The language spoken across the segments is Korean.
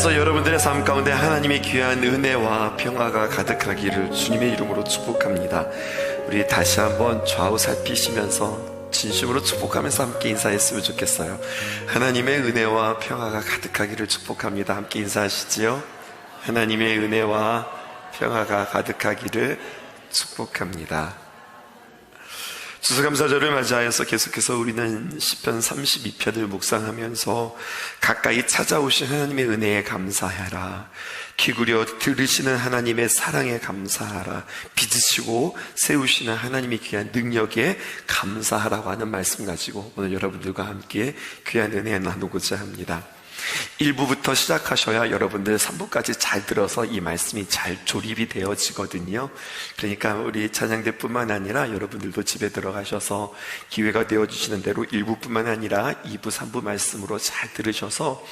주님께서 여러분들의 삶 가운데 하나님의 귀한 은혜와 평화가 가득하기를 주님의 이름으로 축복합니다. 우리 다시 한번 좌우 살피시면서 진심으로 축복하면서 함께 인사했으면 좋겠어요. 하나님의 은혜와 평화가 가득하기를 축복합니다. 함께 인사하시지요. 하나님의 은혜와 평화가 가득하기를 축복합니다. 추수감사절을 맞이하여서 계속해서 우리는 시편 32편을 묵상하면서 가까이 찾아오신 하나님의 은혜에 감사하라, 기울여 들으시는 하나님의 사랑에 감사하라, 빚으시고 세우시는 하나님의 귀한 능력에 감사하라고 하는 말씀 가지고 오늘 여러분들과 함께 귀한 은혜 나누고자 합니다. 1부부터 시작하셔야 여러분들 3부까지 잘 들어서 이 말씀이 잘 조립이 되어지거든요. 그러니까 우리 찬양대뿐만 아니라 여러분들도 집에 들어가셔서 기회가 되어주시는 대로 1부뿐만 아니라 2부, 3부 말씀으로 잘 들으셔서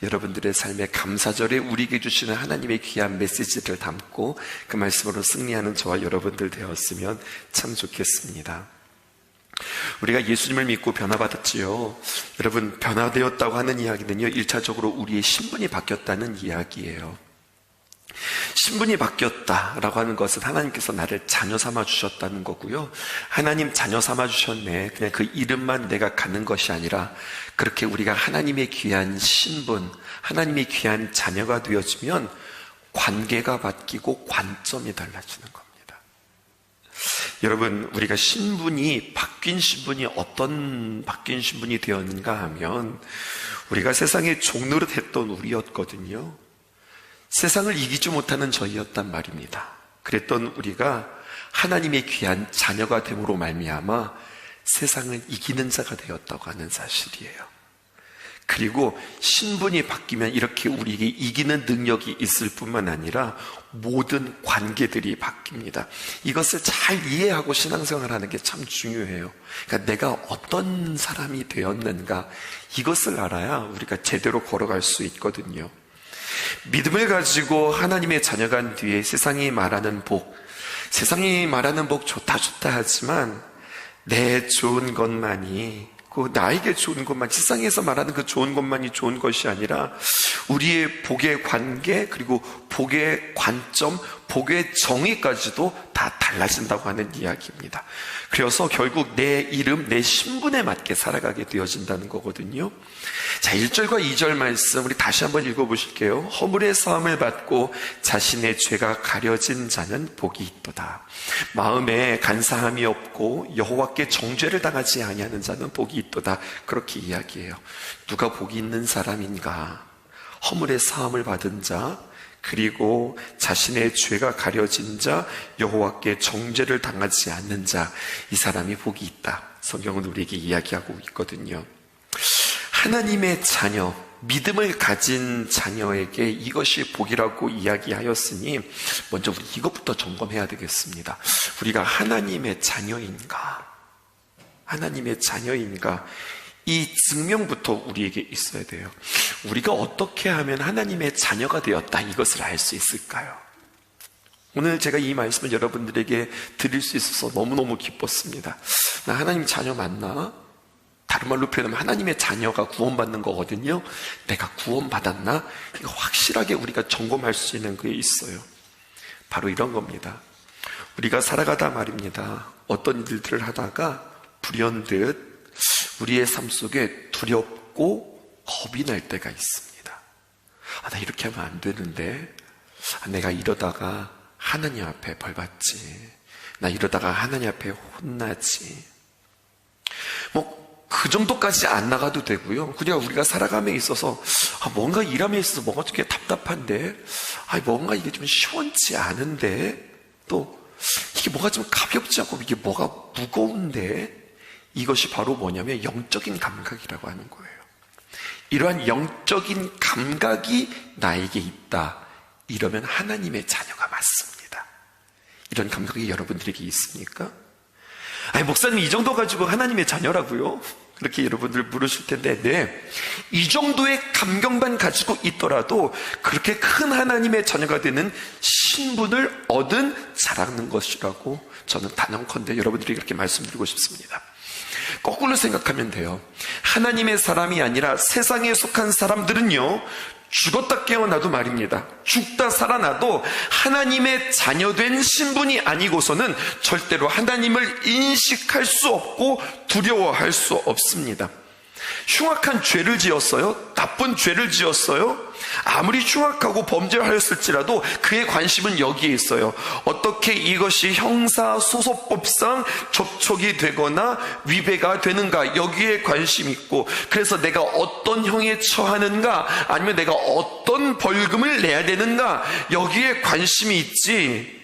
여러분들의 삶의 감사절에 우리에게 주시는 하나님의 귀한 메시지를 담고 그 말씀으로 승리하는 저와 여러분들 되었으면 참 좋겠습니다. 우리가 예수님을 믿고 변화받았지요. 여러분, 변화되었다고 하는 이야기는요, 1차적으로 우리의 신분이 바뀌었다는 이야기예요. 신분이 바뀌었다라고 하는 것은 하나님께서 나를 자녀 삼아 주셨다는 거고요. 하나님 자녀 삼아 주셨네, 그냥 그 이름만 내가 갖는 것이 아니라 그렇게 우리가 하나님의 귀한 신분, 하나님의 귀한 자녀가 되어지면 관계가 바뀌고 관점이 달라지는 겁니다. 여러분, 우리가 바뀐 신분이 어떤 바뀐 신분이 되었는가 하면 우리가 세상의 종노릇 했던 우리였거든요. 세상을 이기지 못하는 저희였단 말입니다. 그랬던 우리가 하나님의 귀한 자녀가 됨으로 말미암아 세상을 이기는 자가 되었다고 하는 사실이에요. 그리고 신분이 바뀌면 이렇게 우리에게 이기는 능력이 있을 뿐만 아니라 모든 관계들이 바뀝니다. 이것을 잘 이해하고 신앙생활하는 게 참 중요해요. 그러니까 내가 어떤 사람이 되었는가, 이것을 알아야 우리가 제대로 걸어갈 수 있거든요. 믿음을 가지고 하나님의 자녀가 뒤에 세상이 말하는 복 좋다 하지만 내 좋은 것만이, 나에게 좋은 것만, 세상에서 말하는 그 좋은 것만이 좋은 것이 아니라 우리의 복의 관계, 그리고 복의 관점, 복의 정의까지도 다 달라진다고 하는 이야기입니다. 그래서 결국 내 이름, 내 신분에 맞게 살아가게 되어진다는 거거든요. 자, 1절과 2절 말씀 우리 다시 한번 읽어보실게요. 허물의 사함을 받고 자신의 죄가 가려진 자는 복이 있도다. 마음에 간사함이 없고 여호와께 정죄를 당하지 아니하는 자는 복이 있도다. 그렇게 이야기해요. 누가 복이 있는 사람인가? 허물의 사함을 받은 자, 그리고 자신의 죄가 가려진 자, 여호와께 정죄를 당하지 않는 자, 이 사람이 복이 있다. 성경은 우리에게 이야기하고 있거든요. 하나님의 자녀, 믿음을 가진 자녀에게 이것이 복이라고 이야기하였으니 먼저 우리 이것부터 점검해야 되겠습니다. 우리가 하나님의 자녀인가? 하나님의 자녀인가? 이 증명부터 우리에게 있어야 돼요. 우리가 어떻게 하면 하나님의 자녀가 되었다, 이것을 알 수 있을까요? 오늘 제가 이 말씀을 여러분들에게 드릴 수 있어서 너무너무 기뻤습니다. 나 하나님 자녀 맞나? 다른 말로 표현하면 하나님의 자녀가 구원받는 거거든요. 내가 구원받았나? 이거 확실하게 우리가 점검할 수 있는 게 있어요. 바로 이런 겁니다. 우리가 살아가다 말입니다, 어떤 일들을 하다가 불현듯 우리의 삶 속에 두렵고 겁이 날 때가 있습니다. 나 이렇게 하면 안 되는데, 내가 이러다가 하나님 앞에 벌받지, 나 이러다가 하나님 앞에 혼나지. 그 정도까지 안 나가도 되고요. 그냥 우리가 살아감에 있어서 뭔가 일함에 있어서 뭔가 좀 답답한데, 뭔가 이게 좀 시원치 않은데, 또 이게 뭐가 좀 가볍지 않고 이게 뭐가 무거운데, 이것이 바로 뭐냐면 영적인 감각이라고 하는 거예요. 이러한 영적인 감각이 나에게 있다, 이러면 하나님의 자녀가 맞습니다. 이런 감각이 여러분들에게 있습니까? 목사님, 이 정도 가지고 하나님의 자녀라고요? 그렇게 여러분들 물으실 텐데, 네, 이 정도의 감격만 가지고 있더라도 그렇게 큰 하나님의 자녀가 되는 신분을 얻은 자라는 것이라고 저는 단언컨대 여러분들에게 그렇게 말씀드리고 싶습니다. 거꾸로 생각하면 돼요. 하나님의 사람이 아니라 세상에 속한 사람들은요, 죽었다 깨어나도 말입니다. 죽다 살아나도 하나님의 자녀된 신분이 아니고서는 절대로 하나님을 인식할 수 없고 두려워할 수 없습니다. 흉악한 죄를 지었어요? 나쁜 죄를 지었어요? 아무리 흉악하고 범죄하였을지라도 그의 관심은 여기에 있어요. 어떻게 이것이 형사소송법상 접촉이 되거나 위배가 되는가, 여기에 관심이 있고, 그래서 내가 어떤 형에 처하는가, 아니면 내가 어떤 벌금을 내야 되는가, 여기에 관심이 있지,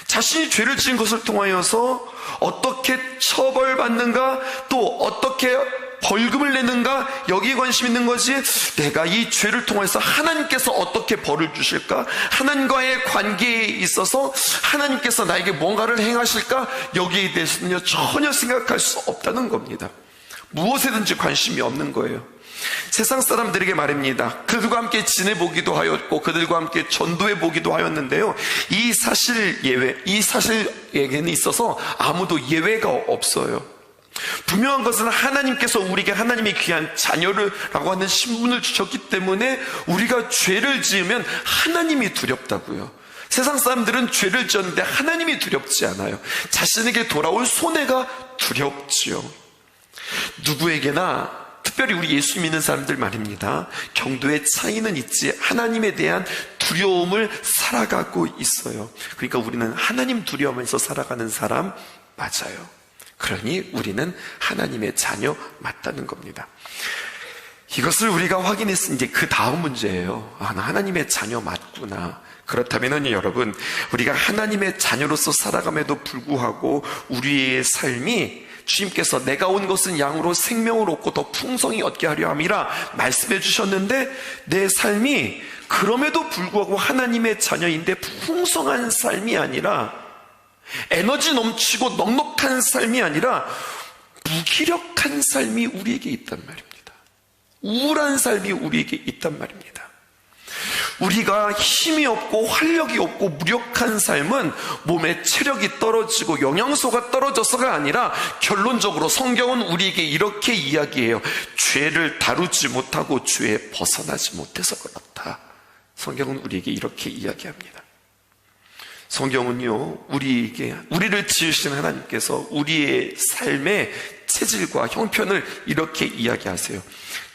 자신이 죄를 지은 것을 통하여서 어떻게 처벌받는가, 또 어떻게 벌금을 내는가, 여기에 관심 있는 거지, 내가 이 죄를 통해서 하나님께서 어떻게 벌을 주실까, 하나님과의 관계에 있어서 하나님께서 나에게 뭔가를 행하실까, 여기에 대해서는요 전혀 생각할 수 없다는 겁니다. 무엇에든지 관심이 없는 거예요. 세상 사람들에게 말입니다. 그들과 함께 지내보기도 하였고 그들과 함께 전도해보기도 하였는데요, 이 사실에게는 있어서 아무도 예외가 없어요. 분명한 것은 하나님께서 우리에게 하나님의 귀한 자녀라고 하는 신분을 주셨기 때문에 우리가 죄를 지으면 하나님이 두렵다고요. 세상 사람들은 죄를 지었는데 하나님이 두렵지 않아요. 자신에게 돌아올 손해가 두렵지요. 누구에게나, 특별히 우리 예수 믿는 사람들 말입니다, 경도의 차이는 있지 하나님에 대한 두려움을 살아가고 있어요. 그러니까 우리는 하나님 두려워하면서 살아가는 사람 맞아요. 그러니 우리는 하나님의 자녀 맞다는 겁니다. 이것을 우리가 확인했으니 이제 그 다음 문제예요. 나 하나님의 자녀 맞구나. 그렇다면은 여러분, 우리가 하나님의 자녀로서 살아감에도 불구하고 우리의 삶이 주님께서 내가 온 것은 양으로 생명을 얻고 더 풍성히 얻게 하려 함이라 말씀해 주셨는데, 내 삶이 그럼에도 불구하고 하나님의 자녀인데 풍성한 삶이 아니라, 에너지 넘치고 넉넉한 삶이 아니라 무기력한 삶이 우리에게 있단 말입니다. 우울한 삶이 우리에게 있단 말입니다. 우리가 힘이 없고 활력이 없고 무력한 삶은 몸에 체력이 떨어지고 영양소가 떨어져서가 아니라, 결론적으로 성경은 우리에게 이렇게 이야기해요. 죄를 다루지 못하고 죄에 벗어나지 못해서 그렇다. 성경은 우리에게 이렇게 이야기합니다. 성경은요, 우리를 지으신 하나님께서 우리의 삶의 체질과 형편을 이렇게 이야기하세요.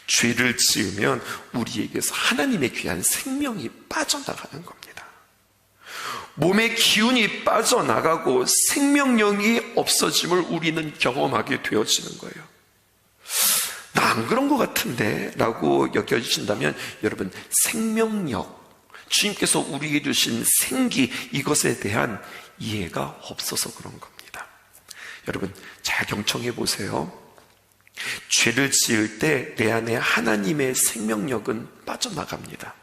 죄를 지으면 우리에게서 하나님의 귀한 생명이 빠져나가는 겁니다. 몸의 기운이 빠져나가고 생명력이 없어짐을 우리는 경험하게 되어지는 거예요. 나 안 그런 것 같은데 라고 여겨지신다면, 여러분, 생명력, 주님께서 우리에게 주신 생기, 이것에 대한 이해가 없어서 그런 겁니다. 여러분, 잘 경청해 보세요. 죄를 지을 때 내 안에 하나님의 생명력은 빠져나갑니다.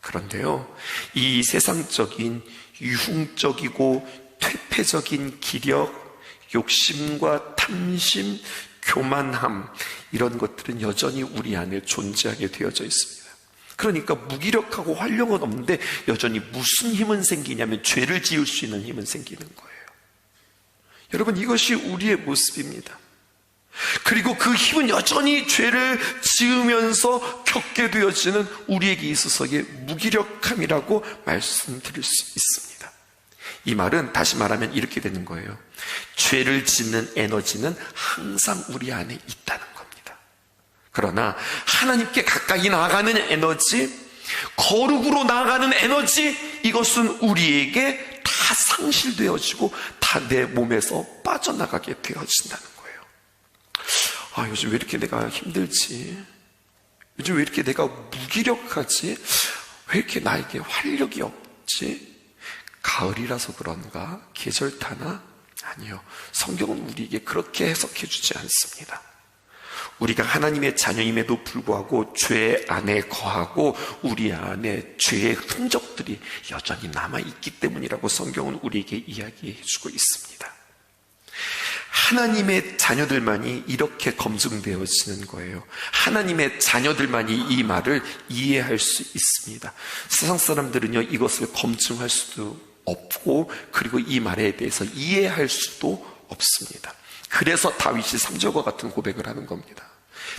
그런데요, 이 세상적인 유흥적이고 퇴폐적인 기력, 욕심과 탐심, 교만함, 이런 것들은 여전히 우리 안에 존재하게 되어져 있습니다. 그러니까 무기력하고 활력은 없는데 여전히 무슨 힘은 생기냐면 죄를 지을 수 있는 힘은 생기는 거예요. 여러분, 이것이 우리의 모습입니다. 그리고 그 힘은 여전히 죄를 지으면서 겪게 되어지는 우리에게 있어서의 무기력함이라고 말씀드릴 수 있습니다. 이 말은 다시 말하면 이렇게 되는 거예요. 죄를 짓는 에너지는 항상 우리 안에 있다는 겁니다. 그러나 하나님께 가까이 나아가는 에너지, 거룩으로 나아가는 에너지, 이것은 우리에게 다 상실되어지고 다 내 몸에서 빠져나가게 되어진다는 거예요. 요즘 왜 이렇게 내가 힘들지? 요즘 왜 이렇게 내가 무기력하지? 왜 이렇게 나에게 활력이 없지? 가을이라서 그런가? 계절 타나? 아니요. 성경은 우리에게 그렇게 해석해 주지 않습니다. 우리가 하나님의 자녀임에도 불구하고 죄 안에 거하고 우리 안에 죄의 흔적들이 여전히 남아있기 때문이라고 성경은 우리에게 이야기해 주고 있습니다. 하나님의 자녀들만이 이렇게 검증되어지는 거예요. 하나님의 자녀들만이 이 말을 이해할 수 있습니다. 세상 사람들은요, 이것을 검증할 수도 없고, 그리고 이 말에 대해서 이해할 수도 없습니다. 그래서 다윗이 3절과 같은 고백을 하는 겁니다.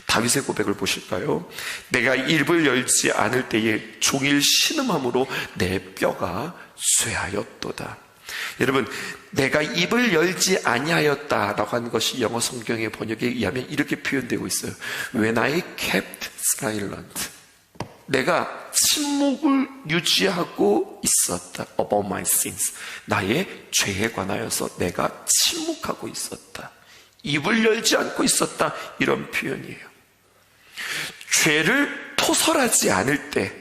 다윗의 고백을 보실까요? 내가 입을 열지 않을 때에 종일 신음함으로 내 뼈가 쇠하였도다. 여러분, 내가 입을 열지 아니하였다라고 하는 것이 영어 성경의 번역에 의하면 이렇게 표현되고 있어요. When I kept silent. 내가 침묵을 유지하고 있었다. About my sins. 나의 죄에 관하여서 내가 침묵하고 있었다. 입을 열지 않고 있었다. 이런 표현이에요. 죄를 토설하지 않을 때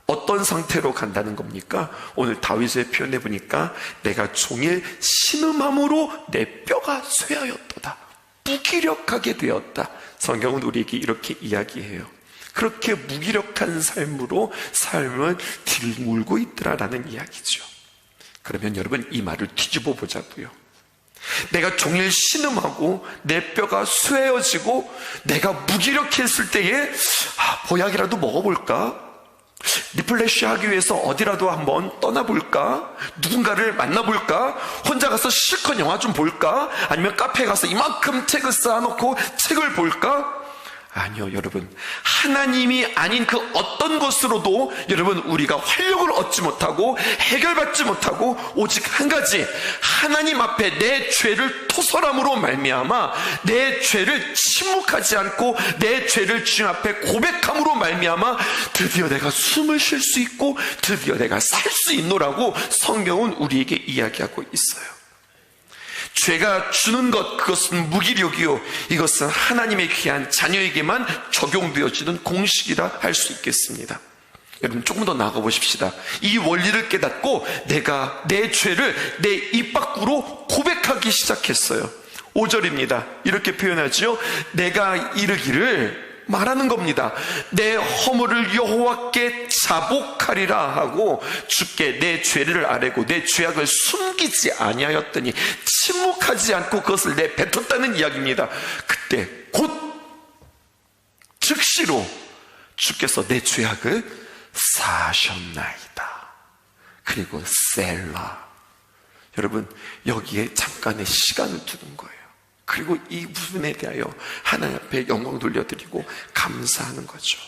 어떤 상태로 간다는 겁니까? 오늘 다윗의 표현해 보니까 내가 종일 신음함으로 내 뼈가 쇠하였도다. 무기력하게 되었다. 성경은 우리에게 이렇게 이야기해요. 그렇게 무기력한 삶으로 삶을 딜물고 있더라라는 이야기죠. 그러면 여러분, 이 말을 뒤집어 보자고요. 내가 종일 신음하고 내 뼈가 쇠어지고 내가 무기력했을 때에 보약이라도 먹어볼까? 리플레시 하기 위해서 어디라도 한번 떠나볼까? 누군가를 만나볼까? 혼자 가서 실컷 영화 좀 볼까? 아니면 카페에 가서 이만큼 책을 쌓아놓고 책을 볼까? 아니요, 여러분. 하나님이 아닌 그 어떤 것으로도 여러분, 우리가 활력을 얻지 못하고 해결받지 못하고 오직 한 가지, 하나님 앞에 내 죄를 토설함으로 말미암아 내 죄를 침묵하지 않고 내 죄를 주님 앞에 고백함으로 말미암아 드디어 내가 숨을 쉴 수 있고 드디어 내가 살 수 있노라고 성경은 우리에게 이야기하고 있어요. 죄가 주는 것, 그것은 무기력이요, 이것은 하나님의 귀한 자녀에게만 적용되어지는 공식이라 할 수 있겠습니다. 여러분, 조금 더 나아가 보십시다. 이 원리를 깨닫고 내가 내 죄를 내 입 밖으로 고백하기 시작했어요. 5절입니다. 이렇게 표현하죠. 내가 이르기를, 말하는 겁니다. 내 허물을 여호와께 자복하리라 하고 주께 내 죄를 아뢰고 내 죄악을 숨기지 아니하였더니, 침묵하지 않고 그것을 내뱉었다는 이야기입니다. 그때 곧 즉시로 주께서 내 죄악을 사하셨나이다. 그리고 셀라. 여러분, 여기에 잠깐의 시간을 두는 거예요. 그리고 이 부분에 대하여 하나님 앞에 영광 돌려드리고 감사하는 거죠.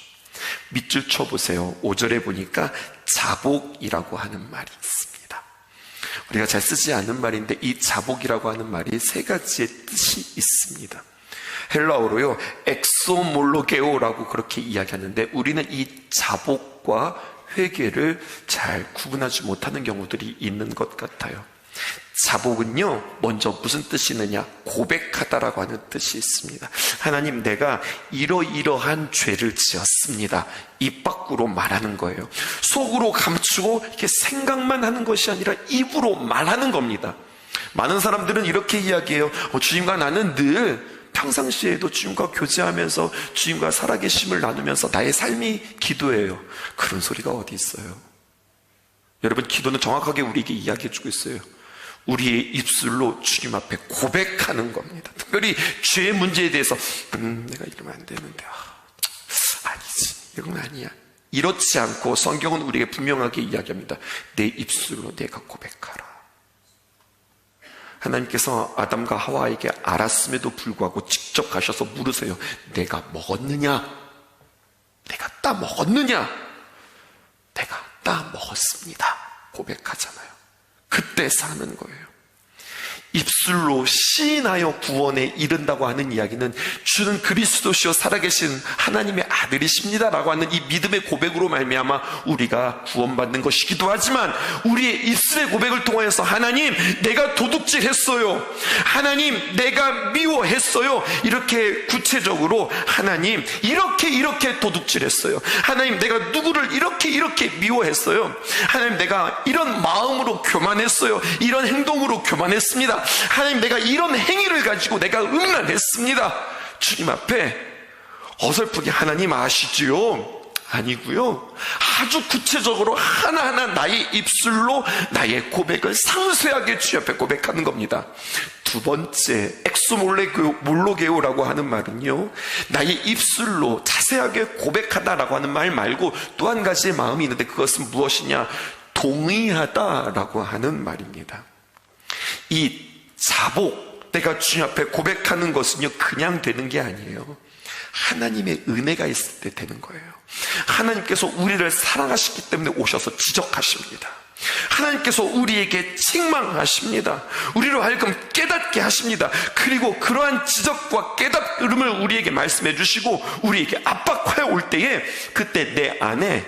밑줄 쳐보세요. 5절에 보니까 자복이라고 하는 말이 있습니다. 우리가 잘 쓰지 않는 말인데 이 자복이라고 하는 말이 세 가지의 뜻이 있습니다. 헬라어로요, 엑소몰로게오라고 그렇게 이야기하는데 우리는 이 자복과 회개를 잘 구분하지 못하는 경우들이 있는 것 같아요. 자복은요, 먼저 무슨 뜻이 있느냐? 고백하다라고 하는 뜻이 있습니다. 하나님, 내가 이러이러한 죄를 지었습니다. 입 밖으로 말하는 거예요. 속으로 감추고 이렇게 생각만 하는 것이 아니라 입으로 말하는 겁니다. 많은 사람들은 이렇게 이야기해요. 주님과 나는 늘 평상시에도 주님과 교제하면서 주님과 살아계심을 나누면서 나의 삶이 기도예요. 그런 소리가 어디 있어요? 여러분, 기도는 정확하게 우리에게 이야기해주고 있어요. 우리의 입술로 주님 앞에 고백하는 겁니다. 특별히 죄의 문제에 대해서 내가 이러면 안 되는데 아니지, 이건 아니야. 이렇지 않고 성경은 우리에게 분명하게 이야기합니다. 내 입술로 내가 고백하라. 하나님께서 아담과 하와에게 알았음에도 불구하고 직접 가셔서 물으세요. 내가 먹었느냐? 내가 따 먹었느냐? 내가 따 먹었습니다. 고백하잖아요. 그때 사는 거예요. 입술로 시인하여 구원에 이른다고 하는 이야기는 주는 그리스도시요 살아계신 하나님의 아들이십니다라고 하는 이 믿음의 고백으로 말미암아 우리가 구원받는 것이기도 하지만, 우리의 입술의 고백을 통하여서 하나님, 내가 도둑질했어요, 하나님, 내가 미워했어요, 이렇게 구체적으로 하나님, 이렇게 도둑질했어요, 하나님, 내가 누구를 이렇게 미워했어요, 하나님, 내가 이런 마음으로 교만했어요, 이런 행동으로 교만했습니다, 하나님, 내가 이런 행위를 가지고 내가 음란했습니다. 주님 앞에 어설프게 하나님 아시지요? 아니고요, 아주 구체적으로 하나하나 나의 입술로 나의 고백을 상세하게 주 앞에 고백하는 겁니다. 두 번째, 엑소몰로게오라고 하는 말은요, 나의 입술로 자세하게 고백하다라고 하는 말 말고 또 한 가지의 마음이 있는데, 그것은 무엇이냐? 동의하다라고 하는 말입니다. 이 자복, 내가 주님 앞에 고백하는 것은요, 그냥 되는 게 아니에요. 하나님의 은혜가 있을 때 되는 거예요. 하나님께서 우리를 사랑하시기 때문에 오셔서 지적하십니다. 하나님께서 우리에게 책망하십니다. 우리로 하여금 깨닫게 하십니다. 그리고 그러한 지적과 깨달음을 우리에게 말씀해 주시고 우리에게 압박하여 올 때에, 그때 내 안에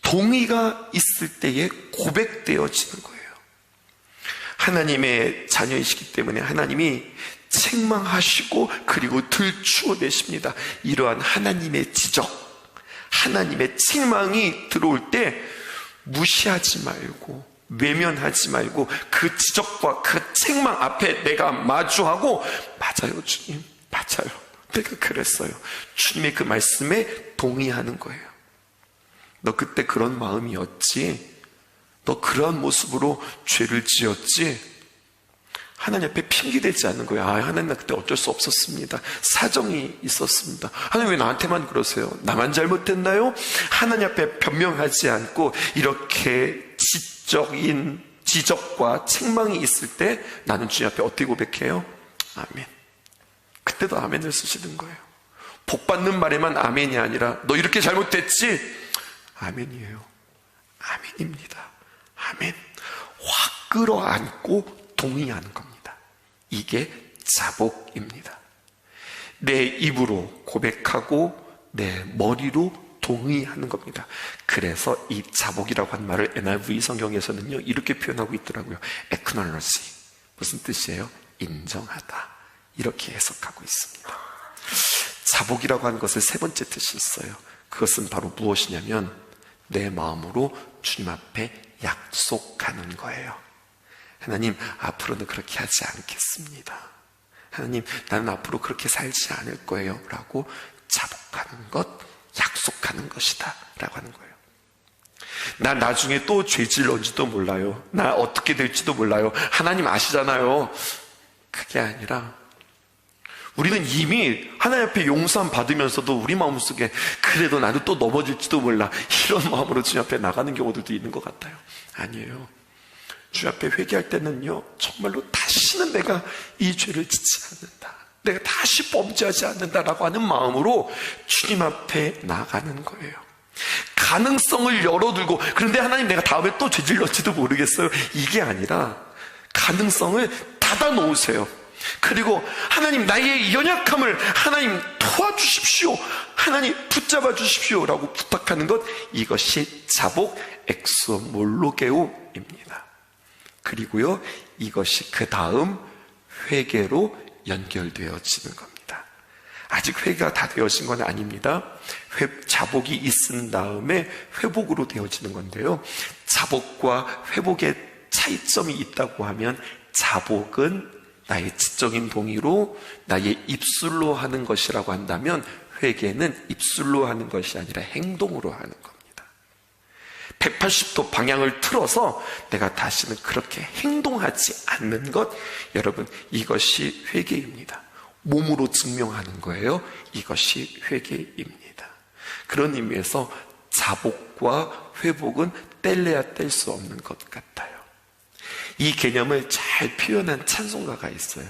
동의가 있을 때에 고백되어지는 거예요. 하나님의 자녀이시기 때문에 하나님이 책망하시고 그리고 들추어내십니다. 이러한 하나님의 지적, 하나님의 책망이 들어올 때 무시하지 말고 외면하지 말고 그 지적과 그 책망 앞에 내가 마주하고, 맞아요 주님, 맞아요, 내가 그랬어요, 주님의 그 말씀에 동의하는 거예요. 너 그때 그런 마음이었지, 너 그러한 모습으로 죄를 지었지. 하나님 앞에 핑계대지 않는 거예요. 하나님, 나 그때 어쩔 수 없었습니다. 사정이 있었습니다. 하나님, 왜 나한테만 그러세요? 나만 잘못했나요? 하나님 앞에 변명하지 않고 이렇게 지적인 지적과 책망이 있을 때 나는 주님 앞에 어떻게 고백해요? 아멘. 그때도 아멘을 쓰시는 거예요. 복 받는 말에만 아멘이 아니라 너 이렇게 잘못했지? 아멘이에요. 아멘입니다. 아멘. 확 끌어안고 동의하는 겁니다. 이게 자복입니다. 내 입으로 고백하고 내 머리로 동의하는 겁니다. 그래서 이 자복이라고 한 말을 NIV 성경에서는요 이렇게 표현하고 있더라고요. acknowledge. 무슨 뜻이에요? 인정하다. 이렇게 해석하고 있습니다. 자복이라고 하는 것을 세 번째 뜻이 있어요. 그것은 바로 무엇이냐면 내 마음으로 주님 앞에 약속하는 거예요. 하나님, 앞으로는 그렇게 하지 않겠습니다. 하나님, 나는 앞으로 그렇게 살지 않을 거예요 라고 자복하는 것, 약속하는 것이다 라고 하는 거예요. 나 나중에 또 죄질런지도 몰라요. 나 어떻게 될지도 몰라요. 하나님 아시잖아요. 그게 아니라 우리는 이미 하나님 앞에 용서함 받으면서도 우리 마음속에 그래도 나는 또 넘어질지도 몰라, 이런 마음으로 주님 앞에 나가는 경우들도 있는 것 같아요. 아니에요. 주 앞에 회개할 때는요 정말로 다시는 내가 이 죄를 짓지 않는다, 내가 다시 범죄하지 않는다라고 하는 마음으로 주님 앞에 나가는 거예요. 가능성을 열어두고, 그런데 하나님 내가 다음에 또 죄질렀지도 모르겠어요, 이게 아니라 가능성을 닫아놓으세요. 그리고 하나님, 나의 연약함을 하나님 도와주십시오, 하나님 붙잡아 주십시오 라고 부탁하는 것, 이것이 자복 엑소몰로게오입니다. 그리고요 이것이 그 다음 회개로 연결되어지는 겁니다. 아직 회개가 다 되어진 건 아닙니다. 자복이 있은 다음에 회복으로 되어지는 건데요, 자복과 회복의 차이점이 있다고 하면, 자복은 나의 지적인 동의로 나의 입술로 하는 것이라고 한다면, 회개는 입술로 하는 것이 아니라 행동으로 하는 겁니다. 180도 방향을 틀어서 내가 다시는 그렇게 행동하지 않는 것, 여러분, 이것이 회개입니다. 몸으로 증명하는 거예요. 이것이 회개입니다. 그런 의미에서 자복과 회복은 뗄래야 뗄 수 없는 것 같아요. 이 개념을 잘 표현한 찬송가가 있어요.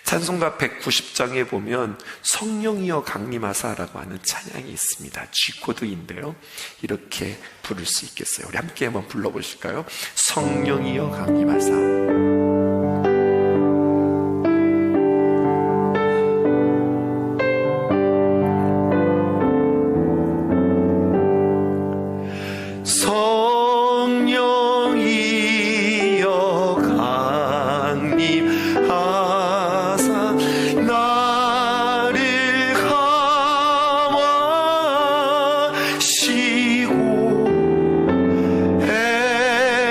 찬송가 190장에 보면 성령이여 강림하사라고 하는 찬양이 있습니다. G코드인데요 이렇게 부를 수 있겠어요? 우리 함께 한번 불러보실까요? 성령이여 강림하사. 시고 애통함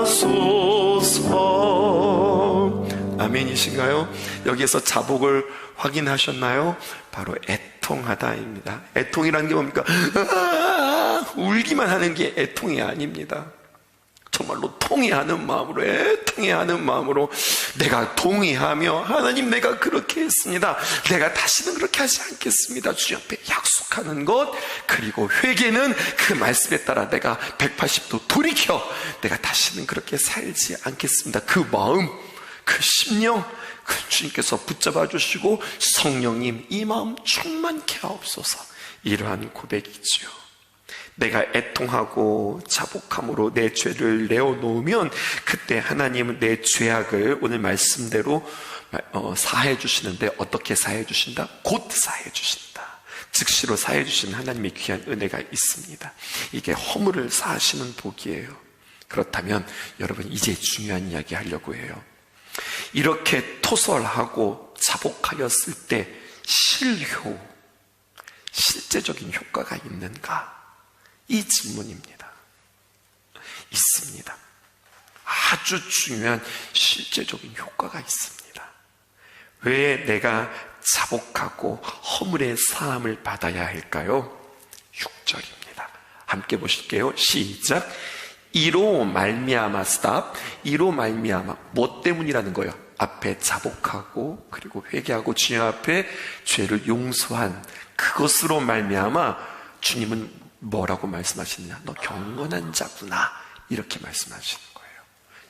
하소서. 아멘이신가요? 여기에서 자복을 확인하셨나요? 바로 애통하다입니다. 애통이라는 게 뭡니까? 울기만 하는 게 애통이 아닙니다. 정말로 통회하는 마음으로, 애통해하는 마음으로 내가 동의하며, 하나님 내가 그렇게 했습니다, 내가 다시는 그렇게 하지 않겠습니다, 주님 앞에 약속하는 것, 그리고 회개는 그 말씀에 따라 내가 180도 돌이켜 내가 다시는 그렇게 살지 않겠습니다. 그 마음, 그 심령, 그 주님께서 붙잡아 주시고 성령님 이 마음 충만케 하옵소서. 이러한 고백이지요. 내가 애통하고 자복함으로 내 죄를 내어놓으면 그때 하나님은 내 죄악을 오늘 말씀대로 사해 주시는데, 어떻게 사해 주신다? 곧 사해 주신다. 즉시로 사해 주시는 하나님의 귀한 은혜가 있습니다. 이게 허물을 사하시는 복이에요. 그렇다면 여러분, 이제 중요한 이야기 하려고 해요. 이렇게 토설하고 자복하였을 때 실제적인 효과가 있는가? 이 질문입니다. 있습니다. 아주 중요한 실제적인 효과가 있습니다. 왜 내가 자복하고 허물의 사함을 받아야 할까요? 6절입니다. 함께 보실게요. 시작. 이로 말미암아, 스탑. 이로 말미암아, 뭐 때문이라는 거예요? 앞에 자복하고 그리고 회개하고 주님 앞에 죄를 용서한 그것으로 말미암아 주님은 뭐라고 말씀하시느냐? 너 경건한 자구나, 이렇게 말씀하시는 거예요.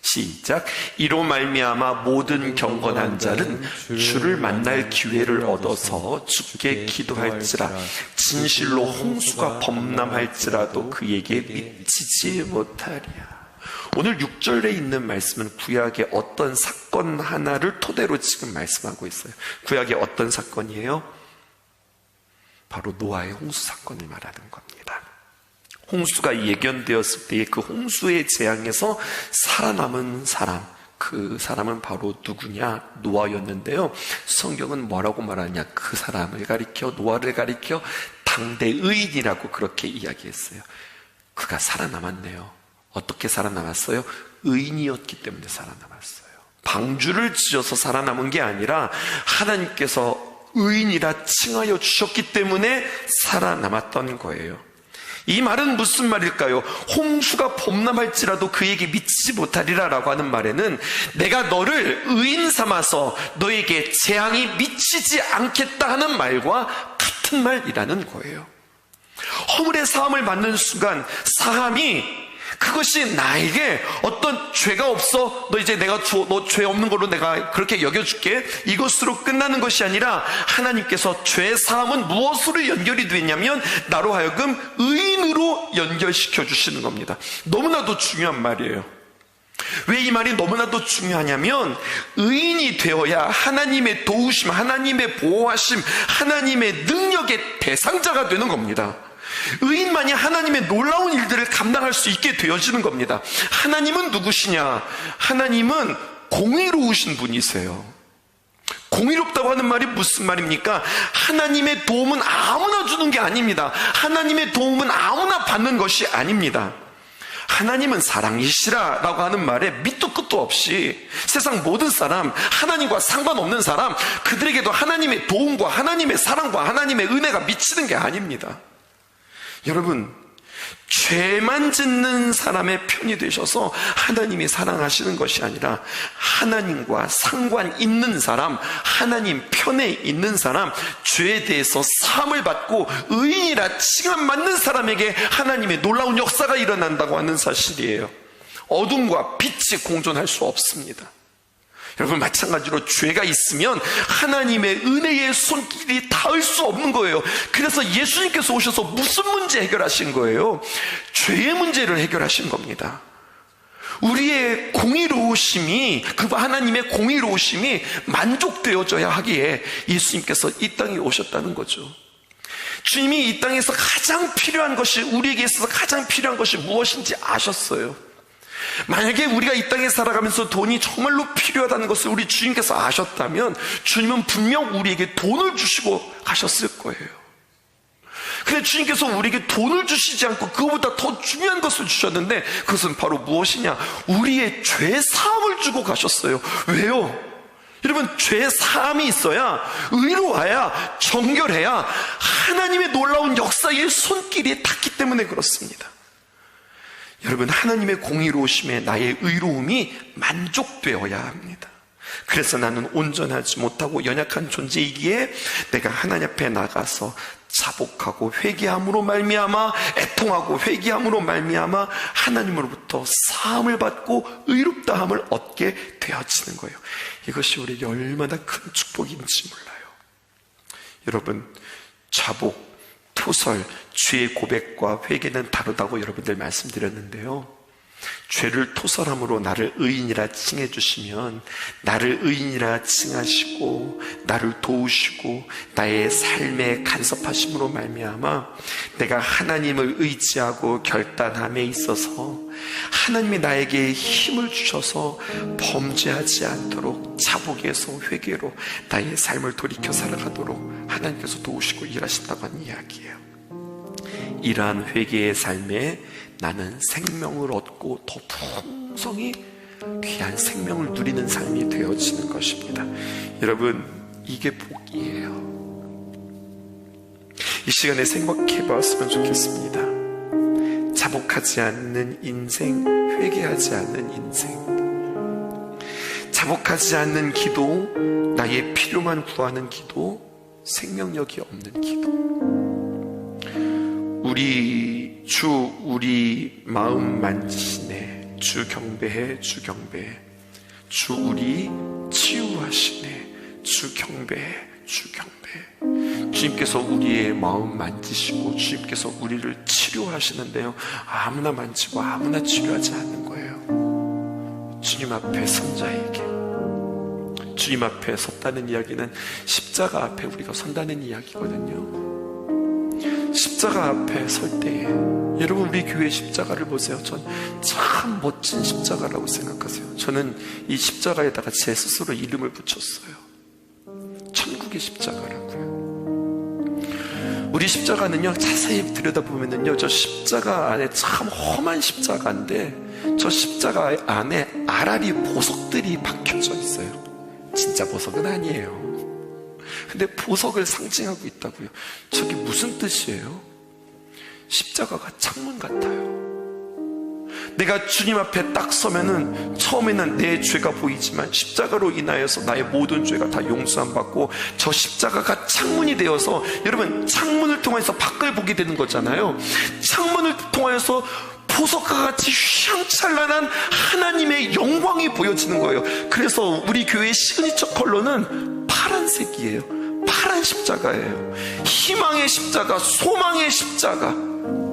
시작. 이로 말미암아 모든 경건한 자는 주를 만날 기회를 얻어서 주께 기도할지라. 진실로 홍수가 범람할지라도 그에게 미치지 못하리라. 오늘 6절에 있는 말씀은 구약의 어떤 사건 하나를 토대로 지금 말씀하고 있어요. 구약의 어떤 사건이에요? 바로 노아의 홍수 사건을 말하는 겁니다. 홍수가 예견되었을 때의 그 홍수의 재앙에서 살아남은 사람, 그 사람은 바로 누구냐? 노아였는데요. 성경은 뭐라고 말하냐? 그 사람을 가리켜, 노아를 가리켜 당대 의인이라고 그렇게 이야기했어요. 그가 살아남았네요. 어떻게 살아남았어요? 의인이었기 때문에 살아남았어요. 방주를 지어서 살아남은 게 아니라 하나님께서 의인이라 칭하여 주셨기 때문에 살아남았던 거예요. 이 말은 무슨 말일까요? 홍수가 범람할지라도 그에게 미치지 못하리라 라고 하는 말에는 내가 너를 의인 삼아서 너에게 재앙이 미치지 않겠다 하는 말과 같은 말이라는 거예요. 허물의 사함을 받는 순간 사함이, 그것이 나에게 어떤 죄가 없어, 너 이제 내가 너 죄 없는 걸로 내가 그렇게 여겨줄게, 이것으로 끝나는 것이 아니라 하나님께서 죄 사함은 무엇으로 연결이 되냐면 나로 하여금 의인으로 연결시켜 주시는 겁니다. 너무나도 중요한 말이에요. 왜 이 말이 너무나도 중요하냐면 의인이 되어야 하나님의 도우심, 하나님의 보호하심, 하나님의 능력의 대상자가 되는 겁니다. 의인만이 하나님의 놀라운 일들을 감당할 수 있게 되어지는 겁니다. 하나님은 누구시냐? 하나님은 공의로우신 분이세요. 공의롭다고 하는 말이 무슨 말입니까? 하나님의 도움은 아무나 주는 게 아닙니다. 하나님의 도움은 아무나 받는 것이 아닙니다. 하나님은 사랑이시라 라고 하는 말에 밑도 끝도 없이 세상 모든 사람, 하나님과 상관없는 사람, 그들에게도 하나님의 도움과 하나님의 사랑과 하나님의 은혜가 미치는 게 아닙니다. 여러분, 죄만 짓는 사람의 편이 되셔서 하나님이 사랑하시는 것이 아니라 하나님과 상관 있는 사람, 하나님 편에 있는 사람, 죄에 대해서 사함을 받고 의인이라 칭함 받는 사람에게 하나님의 놀라운 역사가 일어난다고 하는 사실이에요. 어둠과 빛이 공존할 수 없습니다. 여러분, 마찬가지로 죄가 있으면 하나님의 은혜의 손길이 닿을 수 없는 거예요. 그래서 예수님께서 오셔서 무슨 문제 해결하신 거예요? 죄의 문제를 해결하신 겁니다. 우리의 공의로우심이, 그 하나님의 공의로우심이 만족되어져야 하기에 예수님께서 이 땅에 오셨다는 거죠. 주님이 이 땅에서 가장 필요한 것이, 우리에게 있어서 가장 필요한 것이 무엇인지 아셨어요. 만약에 우리가 이 땅에 살아가면서 돈이 정말로 필요하다는 것을 우리 주님께서 아셨다면 주님은 분명 우리에게 돈을 주시고 가셨을 거예요. 근데 주님께서 우리에게 돈을 주시지 않고 그거보다 더 중요한 것을 주셨는데, 그것은 바로 무엇이냐? 우리의 죄 사함을 주고 가셨어요. 왜요? 여러분, 죄 사함이 있어야, 의로와야, 정결해야 하나님의 놀라운 역사의 손길이 닿기 때문에 그렇습니다. 여러분, 하나님의 공의로우심에 나의 의로움이 만족되어야 합니다. 그래서 나는 온전하지 못하고 연약한 존재이기에 내가 하나님 앞에 나가서 자복하고 회개함으로 말미암아, 애통하고 회개함으로 말미암아 하나님으로부터 사함을 받고 의롭다함을 얻게 되어지는 거예요. 이것이 우리에게 얼마나 큰 축복인지 몰라요. 여러분, 자복, 토설, 죄의 고백과 회개는 다르다고 여러분들 말씀드렸는데요, 죄를 토설함으로 나를 의인이라 칭해 주시면, 나를 의인이라 칭하시고 나를 도우시고 나의 삶에 간섭하심으로 말미암아 내가 하나님을 의지하고 결단함에 있어서 하나님이 나에게 힘을 주셔서 범죄하지 않도록 자복에서 회개로 나의 삶을 돌이켜 살아가도록 하나님께서 도우시고 일하신다고 하는 이야기예요. 이러한 회개의 삶에 나는 생명을 얻고 더 풍성히 귀한 생명을 누리는 삶이 되어지는 것입니다. 여러분, 이게 복이에요. 이 시간에 생각해 봤으면 좋겠습니다. 자복하지 않는 인생, 회개하지 않는 인생, 자복하지 않는 기도, 나의 필요만 구하는 기도, 생명력이 없는 기도. 우리 마음 만지시네. 주 경배해, 주 경배해. 주 우리 치유하시네. 주 경배해, 주 경배해. 주님께서 우리의 마음 만지시고 주님께서 우리를 치료하시는데요, 아무나 만지고 아무나 치료하지 않는 거예요. 주님 앞에 선 자에게, 주님 앞에 섰다는 이야기는 십자가 앞에 우리가 선다는 이야기거든요. 십자가 앞에 설 때에, 여러분, 우리 교회 십자가를 보세요. 전 참 멋진 십자가라고 생각하세요. 저는 이 십자가에다가 제 스스로 이름을 붙였어요. 천국의 십자가라고요. 우리 십자가는요, 자세히 들여다보면요, 저 십자가 안에 참 험한 십자가인데 저 십자가 안에 아라리 보석들이 박혀져 있어요. 진짜 보석은 아니에요. 근데 보석을 상징하고 있다고요. 저게 무슨 뜻이에요? 십자가가 창문 같아요. 내가 주님 앞에 딱 서면은 처음에는 내 죄가 보이지만 십자가로 인하여서 나의 모든 죄가 다 용서함 받고, 저 십자가가 창문이 되어서, 여러분, 창문을 통해서 밖을 보게 되는 거잖아요. 창문을 통하여서 보석과 같이 휘황찬란한 하나님의 영광이 보여지는 거예요. 그래서 우리 교회의 시그니처 컬러는 파란색이에요. 파란 십자가예요. 희망의 십자가, 소망의 십자가.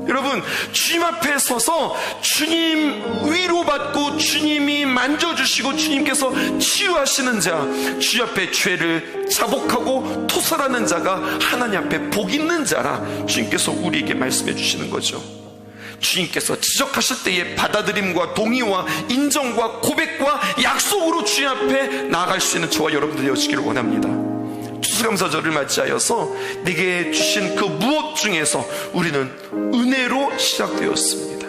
여러분, 주님 앞에 서서 주님 위로받고 주님이 만져주시고 주님께서 치유하시는 자, 주님 앞에 죄를 자복하고 토설하는 자가 하나님 앞에 복 있는 자라 주님께서 우리에게 말씀해 주시는 거죠. 주님께서 지적하실 때의 받아들임과 동의와 인정과 고백과 약속으로 주님 앞에 나아갈 수 있는 저와 여러분들 되어지기를 원합니다. 추수감사절을 맞이하여서 내게 주신 그 무엇 중에서 우리는 은혜로 시작되었습니다.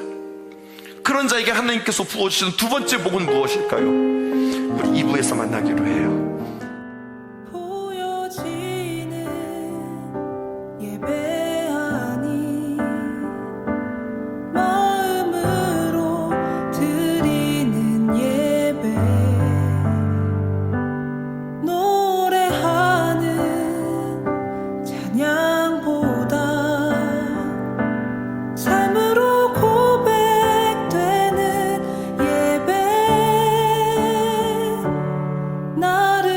그런 자에게 하나님께서 부어주시는 두 번째 복은 무엇일까요? 우리 2부에서 만나기로 해요. 나를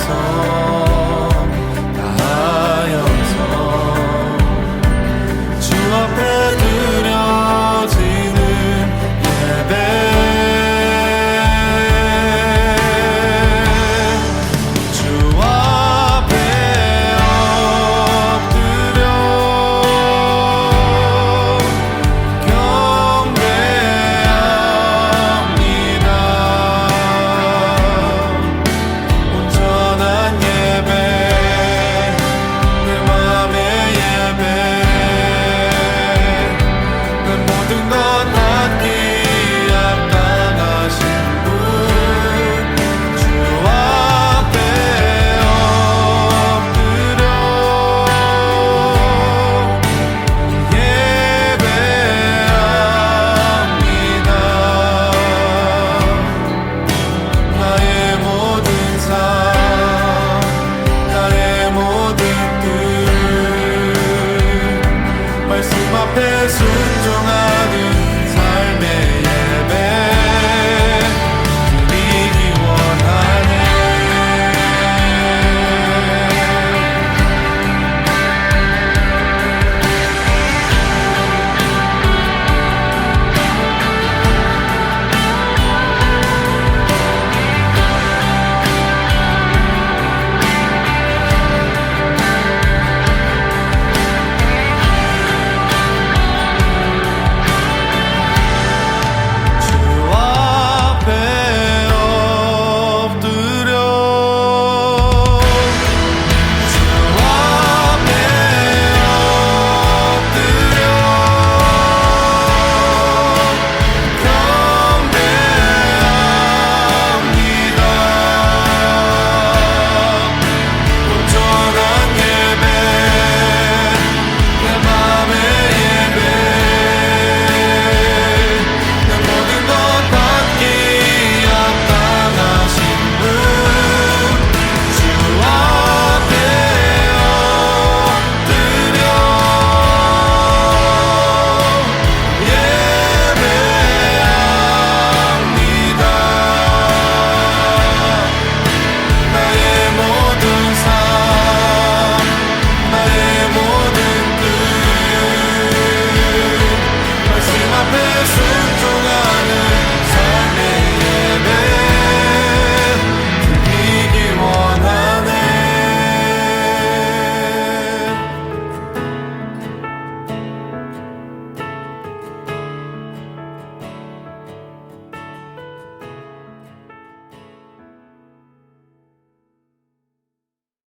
주옵소서.